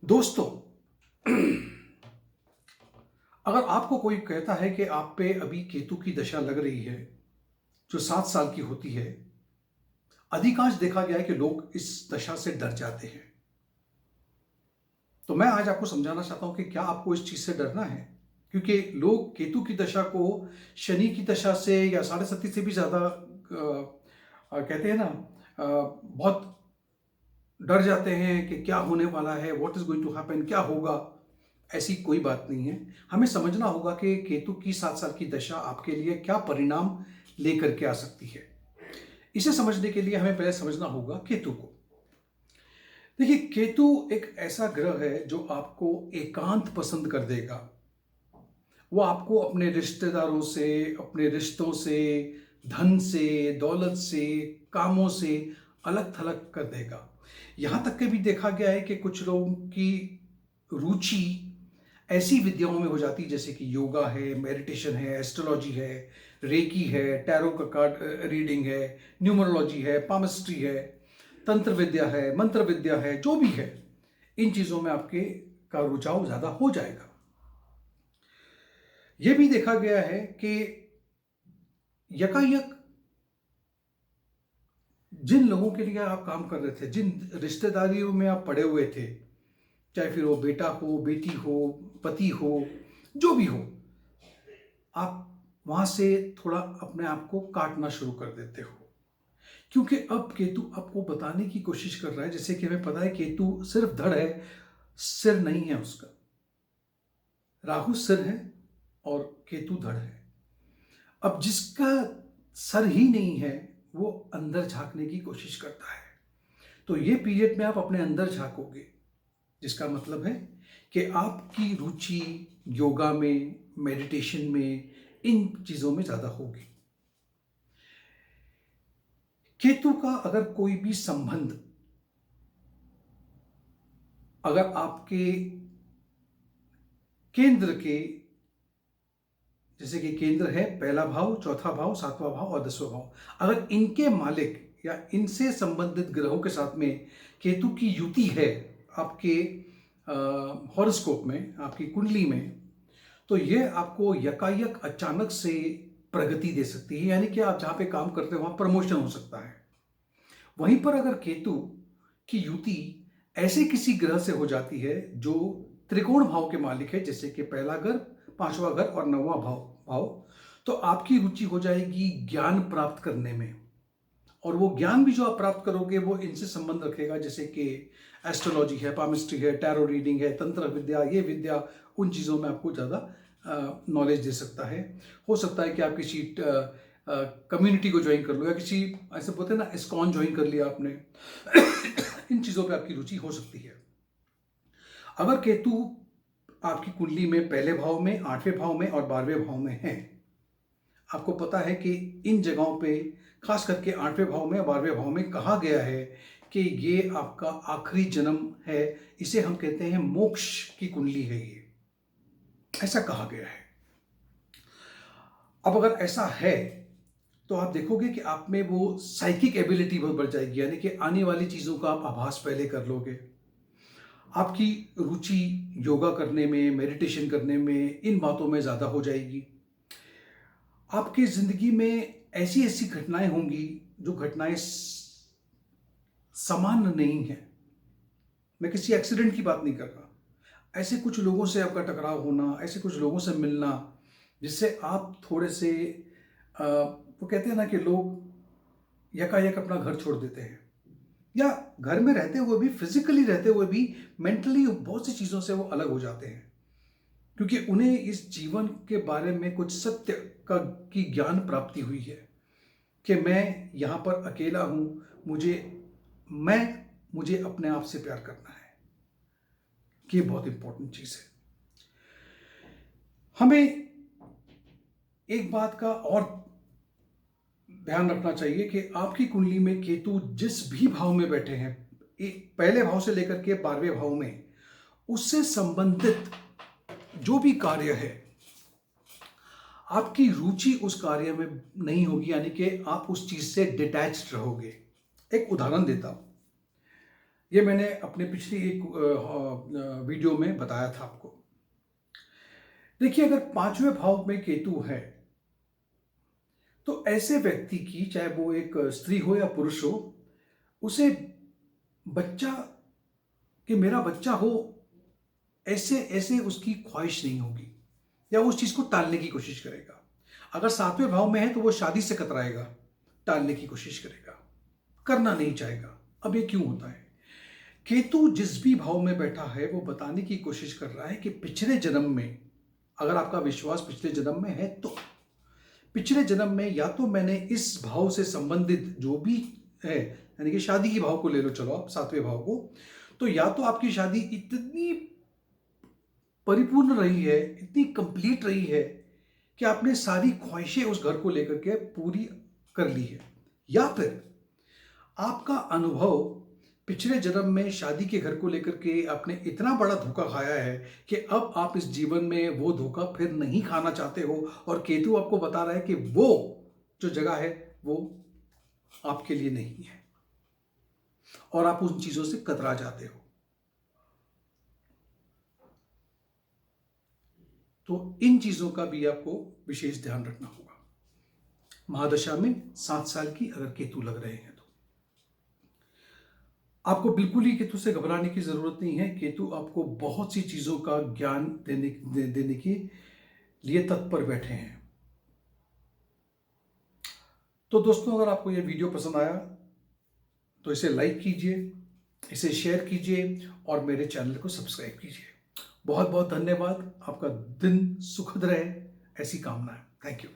दोस्तों, अगर आपको कोई कहता है कि आप पे अभी केतु की दशा लग रही है जो 7 साल की होती है, अधिकांश देखा गया है कि लोग इस दशा से डर जाते हैं। तो मैं आज आपको समझाना चाहता हूं कि क्या आपको इस चीज से डरना है, क्योंकि लोग केतु की दशा को शनि की दशा से या 7.5 से भी ज्यादा कहते हैं ना, बहुत डर जाते हैं कि क्या होने वाला है, what is going to happen, क्या होगा। ऐसी कोई बात नहीं है। हमें समझना होगा कि केतु की 7 साल की दशा आपके लिए क्या परिणाम लेकर के आ सकती है। इसे समझने के लिए हमें पहले समझना होगा केतु को। देखिए, केतु एक ऐसा ग्रह है जो आपको एकांत पसंद कर देगा। वो आपको अपने रिश्तेदारों से, अपने रिश्तों से, धन से, दौलत से, कामों से अलग थलग कर देगा। यहां तक के भी देखा गया है कि कुछ लोगों की रुचि ऐसी विद्याओं में हो जाती है जैसे कि योगा है, मेडिटेशन है, एस्ट्रोलॉजी है, रेकी है, टैरो का कार्ड रीडिंग है, न्यूमरोलॉजी है, पामिस्ट्री है, तंत्र विद्या है, मंत्र विद्या है, जो भी है, इन चीजों में आपके का रुझाव ज्यादा हो जाएगा। यह भी देखा गया है कि यकायक जिन लोगों के लिए आप काम कर रहे थे, जिन रिश्तेदारियों में आप पड़े हुए थे, चाहे फिर वो बेटा हो, बेटी हो, पति हो, जो भी हो, आप वहां से थोड़ा अपने आप को काटना शुरू कर देते हो। क्योंकि अब केतु आपको बताने की कोशिश कर रहा है, जैसे कि हमें पता है केतु सिर्फ धड़ है, सिर नहीं है उसका। राहु सिर है और केतु धड़ है। अब जिसका सर ही नहीं है वो अंदर झांकने की कोशिश करता है। तो ये पीरियड में आप अपने अंदर झांकोगे, जिसका मतलब है कि आपकी रुचि योगा में, मेडिटेशन में, इन चीजों में ज्यादा होगी। केतु का अगर कोई भी संबंध अगर आपके केंद्र के, जैसे कि केंद्र है पहला भाव, चौथा भाव, सातवां भाव और 10वां भाव, अगर इनके मालिक या इनसे संबंधित ग्रहों के साथ में केतु की युति है आपके हॉरोस्कोप में, आपकी कुंडली में, तो यह आपको यकायक अचानक से प्रगति दे सकती है। यानी कि आप जहां पे काम करते हो वहां प्रमोशन हो सकता है। वहीं पर अगर केतु की युति ऐसे किसी ग्रह से हो जाती है जो त्रिकोण भाव के मालिक है, जैसे कि पहला घर, पांचवा घर और 9वां भाव, तो आपकी रुचि हो जाएगी ज्ञान प्राप्त करने में। और वो ज्ञान भी जो आप प्राप्त करोगे वो इनसे संबंध रखेगा, जैसे कि एस्ट्रोलॉजी है, पामिस्ट्री है, टैरो रीडिंग है, तंत्र विद्या, ये विद्या, उन चीज़ों में आपको ज़्यादा नॉलेज दे सकता है। हो सकता है कि आप किसी कम्युनिटी को ज्वाइन कर लो, या किसी ऐसे बोलते हैं ना, इस्कॉन ज्वाइन कर लिया आपने। इन चीज़ों पे आपकी रुचि हो सकती है। अगर केतु आपकी कुंडली में पहले भाव में, 8वें भाव में और 12वें भाव में है, आपको पता है कि इन जगहों पे, खास करके 8वें भाव में और 12वें भाव में कहा गया है कि ये आपका आखिरी जन्म है। इसे हम कहते हैं मोक्ष की कुंडली है, ये ऐसा कहा गया है। अब अगर ऐसा है तो आप देखोगे कि आप में वो साइकिक एबिलिटी बहुत बढ़ जाएगी, यानी कि आने वाली चीजों का आप आभास पहले कर लोगे। आपकी रुचि योगा करने में, मेडिटेशन करने में, इन बातों में ज्यादा हो जाएगी। आपकी जिंदगी में ऐसी ऐसी घटनाएं होंगी जो घटनाएं सामान्य नहीं है। मैं किसी एक्सीडेंट की बात नहीं कर रहा। ऐसे कुछ लोगों से आपका टकराव होना, ऐसे कुछ लोगों से मिलना जिससे आप थोड़े से वो कहते हैं ना कि लोग यकायक अपना घर छोड़ देते हैं, या घर में रहते हुए भी, फिजिकली रहते हुए भी, मेंटली बहुत सी चीज़ों से वो अलग हो जाते हैं, क्योंकि उन्हें इस जीवन के बारे में कुछ सत्य का की ज्ञान प्राप्ति हुई है कि मैं यहाँ पर अकेला हूँ, मुझे अपने आप से प्यार करना है। ये बहुत इंपॉर्टेंट चीज़ है। हमें एक बात का और ध्यान रखना चाहिए कि आपकी कुंडली में केतु जिस भी भाव में बैठे हैं, पहले भाव से लेकर के 12वें भाव में, उससे संबंधित जो भी कार्य है, आपकी रुचि उस कार्य में नहीं होगी, यानी कि आप उस चीज से डिटैच्ड रहोगे। एक उदाहरण देता हूं। ये मैंने अपने पिछली एक वीडियो में बताया था आपको। देखिए, अगर 5वें भाव में केतु है तो ऐसे व्यक्ति की, चाहे वो एक स्त्री हो या पुरुष हो, उसे बच्चा, कि मेरा बच्चा हो, ऐसे ऐसे उसकी ख्वाहिश नहीं होगी, या उस चीज को टालने की कोशिश करेगा। अगर 7वें भाव में है तो वो शादी से कतराएगा, टालने की कोशिश करेगा, करना नहीं चाहेगा। अब ये क्यों होता है? केतु जिस भी भाव में बैठा है वो बताने की कोशिश कर रहा है कि पिछले जन्म में, अगर आपका विश्वास पिछले जन्म में है तो पिछले जन्म में या तो मैंने इस भाव से संबंधित जो भी है, यानी कि शादी की भाव को ले लो, चलो आप 7वें भाव को, तो या तो आपकी शादी इतनी परिपूर्ण रही है, इतनी कंप्लीट रही है कि आपने सारी ख्वाहिशें उस घर को लेकर के पूरी कर ली है, या फिर आपका अनुभव पिछले जन्म में शादी के घर को लेकर के आपने इतना बड़ा धोखा खाया है कि अब आप इस जीवन में वो धोखा फिर नहीं खाना चाहते हो, और केतु आपको बता रहा है कि वो जो जगह है वो आपके लिए नहीं है, और आप उन चीजों से कतरा जाते हो। तो इन चीजों का भी आपको विशेष ध्यान रखना होगा। महादशा में 7 साल की अगर केतु लग रहे हैं तो आपको बिल्कुल ही केतु से घबराने की जरूरत नहीं है। केतु आपको बहुत सी चीजों का ज्ञान देने के लिए तत्पर बैठे हैं। तो दोस्तों, अगर आपको यह वीडियो पसंद आया तो इसे लाइक कीजिए, इसे शेयर कीजिए और मेरे चैनल को सब्सक्राइब कीजिए। बहुत बहुत धन्यवाद। आपका दिन सुखद रहे, ऐसी कामना है। Thank you.